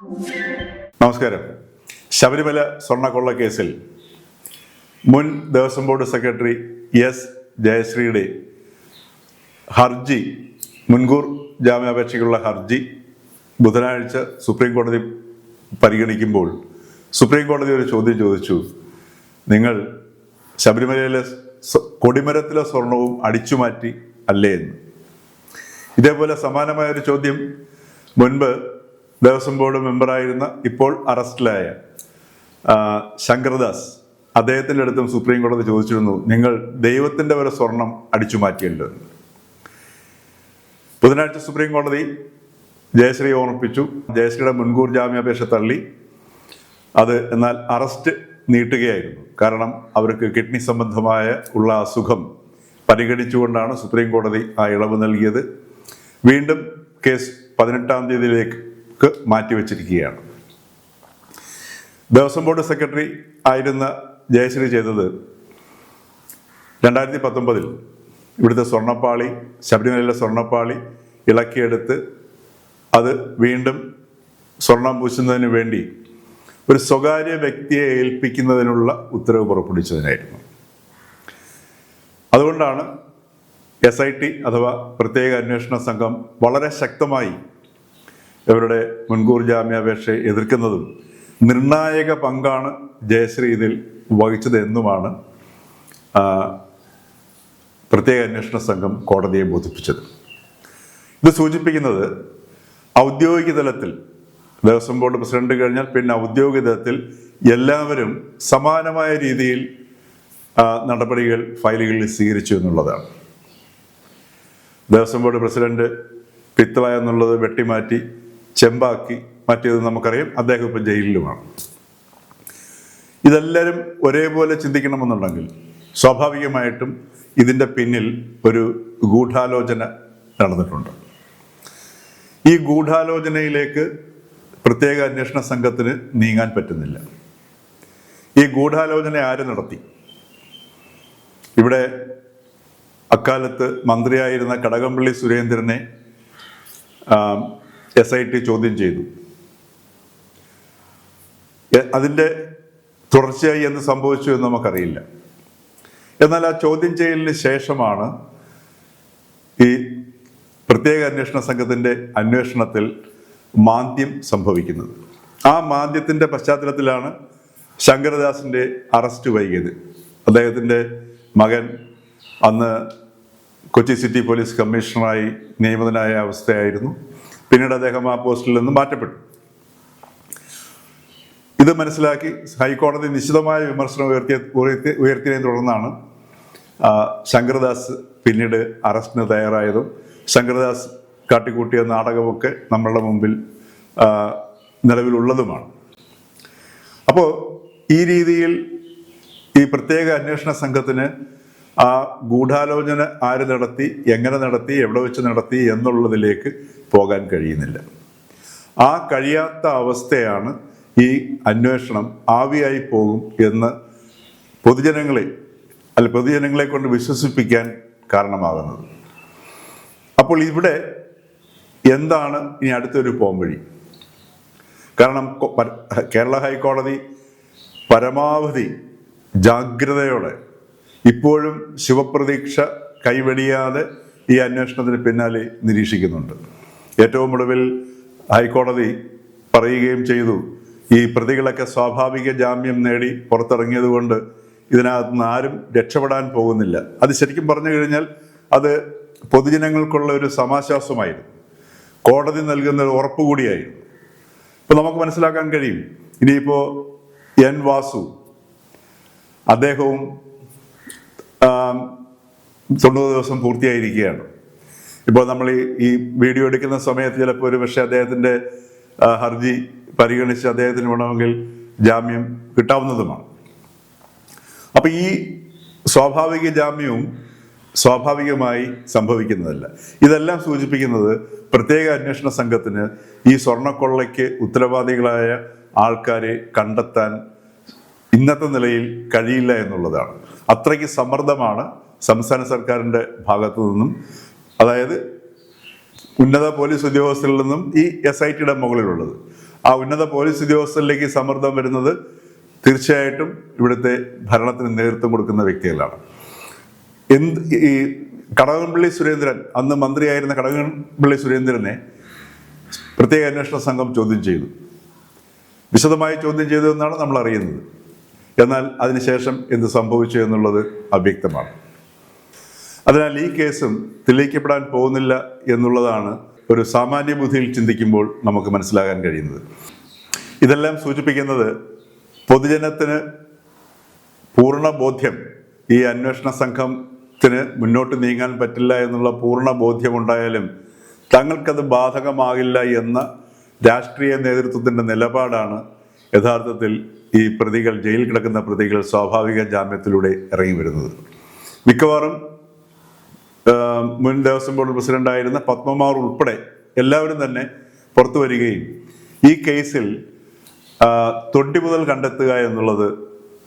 നമസ്കാരം. ശബരിമല സ്വർണ്ണക്കൊള്ള കേസിൽ മുൻ ദേവസ്വം ബോർഡ് സെക്രട്ടറി എസ് ജയശ്രീയുടെ ഹർജി, മുൻകൂർ ജാമ്യാപേക്ഷയ്ക്കുള്ള ഹർജി ബുധനാഴ്ച സുപ്രീം കോടതി പരിഗണിക്കുമ്പോൾ സുപ്രീം കോടതി ഒരു ചോദ്യം ചോദിച്ചു. നിങ്ങൾ ശബരിമലയിലെ കൊടിമരത്തിലെ സ്വർണവും അടിച്ചുമാറ്റി അല്ലേ എന്ന്. ഇതേപോലെ സമാനമായൊരു ചോദ്യം മുൻപ് ദേവസ്വം ബോർഡ് മെമ്പറായിരുന്ന ഇപ്പോൾ അറസ്റ്റിലായ ശങ്കർദാസ്, അദ്ദേഹത്തിൻ്റെ അടുത്തും സുപ്രീം കോടതി ചോദിച്ചിരുന്നു, നിങ്ങൾ ദൈവത്തിൻ്റെ വരെ സ്വർണം അടിച്ചു മാറ്റിയല്ലോ. ബുധനാഴ്ച സുപ്രീം കോടതി ജയശ്രീയെ ഓർമ്മിപ്പിച്ചു. ജയശ്രീയുടെ മുൻകൂർ ജാമ്യാപേക്ഷ തള്ളി. അത് എന്നാൽ അറസ്റ്റ് നീട്ടുകയായിരുന്നു. കാരണം അവർക്ക് കിഡ്നി സംബന്ധമായ ഉള്ള അസുഖം പരിഗണിച്ചുകൊണ്ടാണ് സുപ്രീം കോടതി ആ ഇളവ് നൽകിയത്. വീണ്ടും കേസ് 18-ാം തീയതിയിലേക്ക് മാറ്റിവെച്ചിരിക്കുകയാണ്. ദേവസ്വം ബോർഡ് സെക്രട്ടറി ആയിരുന്ന ജയശ്രീ ചെയ്തത് 2019 ഇവിടുത്തെ സ്വർണ്ണപ്പാളി, ശബരിമലയിലെ സ്വർണ്ണപ്പാളി ഇളക്കിയെടുത്ത് അത് വീണ്ടും സ്വർണം പൂശുന്നതിന് വേണ്ടി ഒരു സ്വകാര്യ വ്യക്തിയെ ഏൽപ്പിക്കുന്നതിനുള്ള ഉത്തരവ് പുറപ്പെടുവിച്ചതിനായിരുന്നു. അതുകൊണ്ടാണ് SIT അഥവാ പ്രത്യേക അന്വേഷണ സംഘം വളരെ ശക്തമായി ഇവരുടെ മുൻകൂർ ജാമ്യാപേക്ഷയെ എതിർക്കുന്നതും നിർണായക പങ്കാണ് ജയശ്രീ ഇതിൽ വഹിച്ചത് എന്നുമാണ് പ്രത്യേക അന്വേഷണ സംഘം കോടതിയെ ബോധിപ്പിച്ചത്. ഇത് സൂചിപ്പിക്കുന്നത് ഔദ്യോഗിക തലത്തിൽ ദേവസ്വം ബോർഡ് പ്രസിഡന്റ് കഴിഞ്ഞാൽ പിന്നെ ഔദ്യോഗിക തലത്തിൽ എല്ലാവരും സമാനമായ രീതിയിൽ നടപടികൾ ഫയലുകളിൽ സ്വീകരിച്ചു എന്നുള്ളതാണ്. ദേവസ്വം ബോർഡ് പ്രസിഡന്റ് പിത്തള എന്നുള്ളത് വെട്ടിമാറ്റി ചെമ്പാക്കി മാറ്റിയത് നമുക്കറിയാം. അദ്ദേഹം ഇപ്പം ജയിലിലുമാണ്. ഇതെല്ലാവരും ഒരേപോലെ ചിന്തിക്കണമെന്നുണ്ടെങ്കിൽ സ്വാഭാവികമായിട്ടും ഇതിൻ്റെ പിന്നിൽ ഒരു ഗൂഢാലോചന നടന്നിട്ടുണ്ട്. ഈ ഗൂഢാലോചനയിലേക്ക് പ്രത്യേക അന്വേഷണ സംഘത്തിന് നീങ്ങാൻ പറ്റുന്നില്ല. ഈ ഗൂഢാലോചന ആര് നടത്തി? ഇവിടെ അക്കാലത്ത് മന്ത്രിയായിരുന്ന കടകംപള്ളി സുരേന്ദ്രനെ SIT ചോദ്യം ചെയ്തു. അതിൻ്റെ തുടർച്ചയായി എന്ത് സംഭവിച്ചു എന്ന് നമുക്കറിയില്ല. എന്നാൽ ആ ചോദ്യം ചെയ്യലിന് ശേഷമാണ് ഈ പ്രത്യേക അന്വേഷണ സംഘത്തിൻ്റെ അന്വേഷണത്തിൽ മാന്ദ്യം സംഭവിക്കുന്നത്. ആ മാന്ദ്യത്തിൻ്റെ പശ്ചാത്തലത്തിലാണ് ശങ്കർദാസിൻ്റെ അറസ്റ്റ് വൈകിയത്. അദ്ദേഹത്തിൻ്റെ മകൻ അന്ന് കൊച്ചി സിറ്റി പോലീസ് കമ്മീഷണറായി നിയമിതനായ അവസ്ഥയായിരുന്നു. പിന്നീട് അദ്ദേഹം ആ പോസ്റ്റിൽ നിന്ന് മാറ്റപ്പെട്ടു. ഇത് മനസ്സിലാക്കി ഹൈക്കോടതി നിശിതമായ വിമർശനം ഉയർത്തിയതിനെ തുടർന്നാണ് ശങ്കർദാസ് പിന്നീട് അറസ്റ്റിന് തയ്യാറായതും ശങ്കർദാസ് കാട്ടിക്കൂട്ടിയ നാടകമൊക്കെ നമ്മളുടെ മുമ്പിൽ നിലവിലുള്ളതുമാണ്. അപ്പോൾ ഈ രീതിയിൽ ഈ പ്രത്യേക അന്വേഷണ സംഘത്തിന് ആ ഗൂഢാലോചന ആര് നടത്തി, എങ്ങനെ നടത്തി, എവിടെ വെച്ച് നടത്തി എന്നുള്ളതിലേക്ക് പോകാൻ കഴിയുന്നില്ല. ആ കഴിയാത്ത അവസ്ഥയാണ് ഈ അന്വേഷണം ആവിയായി പോകും എന്ന് പൊതുജനങ്ങളെ കൊണ്ട് വിശ്വസിപ്പിക്കാൻ കാരണമാകുന്നത്. അപ്പോൾ ഇവിടെ എന്താണ് ഇനി അടുത്തൊരു പോംവഴി? കാരണം കേരള ഹൈക്കോടതി പരമാവധി ജാഗ്രതയോടെ ഇപ്പോഴും ശുഭപ്രതീക്ഷ കൈവെടിയാതെ ഈ അന്വേഷണത്തിന് പിന്നാലെ നിരീക്ഷിക്കുന്നുണ്ട്. ഏറ്റവും ഒടുവിൽ ഹൈക്കോടതി പറയുകയും ചെയ്തു, ഈ പ്രതികളൊക്കെ സ്വാഭാവിക ജാമ്യം നേടി പുറത്തിറങ്ങിയത് കൊണ്ട് ഇതിനകത്ത് നിന്ന് ആരും രക്ഷപ്പെടാൻ പോകുന്നില്ല. അത് ശരിക്കും പറഞ്ഞു കഴിഞ്ഞാൽ അത് പൊതുജനങ്ങൾക്കുള്ള ഒരു സമാശ്വാസമായിരുന്നു, കോടതി നൽകുന്ന ഒരു ഉറപ്പ് കൂടിയായിരുന്നു. ഇപ്പം നമുക്ക് മനസ്സിലാക്കാൻ കഴിയും. ഇനിയിപ്പോൾ N. വാസു, അദ്ദേഹവും 90 ദിവസം പൂർത്തിയായിരിക്കുകയാണ്. ഇപ്പോൾ നമ്മൾ ഈ വീഡിയോ എടുക്കുന്ന സമയത്ത് ചിലപ്പോൾ ഒരു പക്ഷേ അദ്ദേഹത്തിൻ്റെ ഹർജി പരിഗണിച്ച് അദ്ദേഹത്തിന് വേണമെങ്കിൽ ജാമ്യം കിട്ടാവുന്നതുമാണ്. അപ്പം ഈ സ്വാഭാവിക ജാമ്യവും സ്വാഭാവികമായി സംഭവിക്കുന്നതല്ല. ഇതെല്ലാം സൂചിപ്പിക്കുന്നത് പ്രത്യേക അന്വേഷണ സംഘത്തിന് ഈ സ്വർണ്ണക്കൊള്ളയ്ക്ക് ഉത്തരവാദികളായ ആൾക്കാരെ കണ്ടെത്താൻ ഇന്നത്തെ നിലയിൽ കഴിയില്ല എന്നുള്ളതാണ്. അത്രയ്ക്ക് സമ്മർദ്ദമാണ് സംസ്ഥാന സർക്കാരിൻ്റെ ഭാഗത്തു നിന്നും, അതായത് ഉന്നത പോലീസ് ഉദ്യോഗസ്ഥരിൽ നിന്നും ഈ SITയുടെ മുകളിലുള്ളത്. ആ ഉന്നത പോലീസ് ഉദ്യോഗസ്ഥരിലേക്ക് സമ്മർദ്ദം വരുന്നത് തീർച്ചയായിട്ടും ഇവിടുത്തെ ഭരണത്തിന് നേതൃത്വം കൊടുക്കുന്ന വ്യക്തികളാണ്. ഈ കടകംപള്ളി സുരേന്ദ്രൻ, അന്ന് മന്ത്രിയായിരുന്ന കടകംപള്ളി സുരേന്ദ്രനെ പ്രത്യേക അന്വേഷണ സംഘം ചോദ്യം ചെയ്തു, വിശദമായി ചോദ്യം ചെയ്തു എന്നാണ് നമ്മൾ അറിയുന്നത്. എന്നാൽ അതിനുശേഷം എന്ത് സംഭവിച്ചു എന്നുള്ളത് അവ്യക്തമാണ്. അതിനാൽ ഈ കേസും തെളിയിക്കപ്പെടാൻ പോകുന്നില്ല എന്നുള്ളതാണ് ഒരു സാമാന്യ ബുദ്ധിയിൽ ചിന്തിക്കുമ്പോൾ നമുക്ക് മനസ്സിലാകാൻ കഴിയുന്നത്. ഇതെല്ലാം സൂചിപ്പിക്കുന്നത് പൊതുജനത്തിന് പൂർണ്ണ ബോധ്യം, ഈ അന്വേഷണ സംഘത്തിന് മുന്നോട്ട് നീങ്ങാൻ പറ്റില്ല എന്നുള്ള പൂർണ്ണ ബോധ്യമുണ്ടായാലും തങ്ങൾക്കത് ബാധകമാകില്ല എന്ന രാഷ്ട്രീയ നേതൃത്വത്തിൻ്റെ നിലപാടാണ് യഥാർത്ഥത്തിൽ ഈ പ്രതികൾ, ജയിലിൽ കിടക്കുന്ന പ്രതികൾ സ്വാഭാവിക ജാമ്യത്തിലൂടെ ഇറങ്ങി വരുന്നത്. മിക്കവാറും മുൻ ദേവസ്വം ബോർഡ് പ്രസിഡന്റായിരുന്ന പത്മകുമാർ ഉൾപ്പെടെ എല്ലാവരും തന്നെ പുറത്തു വരികയും ഈ കേസിൽ തൊണ്ടി മുതൽ കണ്ടെത്തുക എന്നുള്ളത്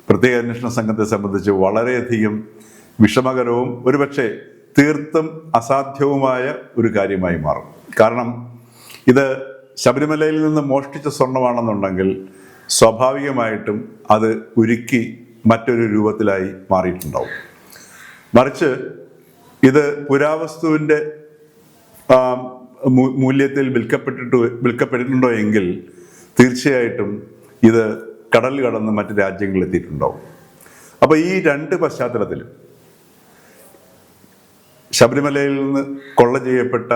പ്രത്യേക അന്വേഷണ സംഘത്തെ സംബന്ധിച്ച് വളരെയധികം വിഷമകരവും ഒരുപക്ഷെ തീർത്തും അസാധ്യവുമായ ഒരു കാര്യമായി മാറും. കാരണം ഇത് ശബരിമലയിൽ നിന്ന് മോഷ്ടിച്ച സ്വർണമാണെന്നുണ്ടെങ്കിൽ സ്വാഭാവികമായിട്ടും അത് ഉരുക്കി മറ്റൊരു രൂപത്തിലായി മാറിയിട്ടുണ്ടാവും. മറിച്ച് ഇത് പുരാവസ്തുവിൻ്റെ മൂല്യത്തിൽ വിൽക്കപ്പെട്ടിട്ടുണ്ടോ എങ്കിൽ തീർച്ചയായിട്ടും ഇത് കടൽ കടന്ന് മറ്റ് രാജ്യങ്ങളിൽ എത്തിയിട്ടുണ്ടാവും. അപ്പോൾ ഈ രണ്ട് പശ്ചാത്തലത്തിലും ശബരിമലയിൽ നിന്ന് കൊള്ള ചെയ്യപ്പെട്ട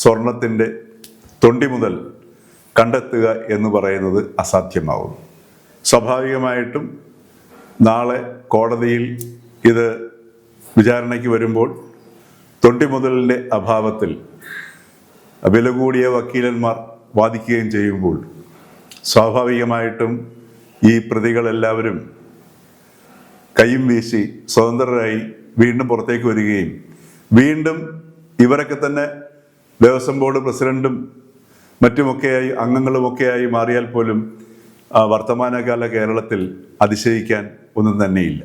സ്വർണത്തിൻ്റെ തൊണ്ടി മുതൽ കണ്ടെത്തുക എന്ന് പറയുന്നത് അസാധ്യമാവും. സ്വാഭാവികമായിട്ടും നാളെ കോടതിയിൽ ഇത് വിചാരണയ്ക്ക് വരുമ്പോൾ തൊണ്ടി മുതലിൻ്റെ അഭാവത്തിൽ വില കൂടിയ വക്കീലന്മാർ വാദിക്കുകയും ചെയ്യുമ്പോൾ സ്വാഭാവികമായിട്ടും ഈ പ്രതികളെല്ലാവരും കൈയും വീശി സ്വതന്ത്രരായി വീണ്ടും പുറത്തേക്ക് വരികയും വീണ്ടും ഇവരൊക്കെ തന്നെ ദേവസ്വം ബോർഡ് പ്രസിഡന്റും മറ്റുമൊക്കെയായി അംഗങ്ങളുമൊക്കെയായി മാറിയാൽ പോലും വർത്തമാനകാല കേരളത്തിൽ അതിശയിക്കാൻ ഒന്നും തന്നെയില്ല.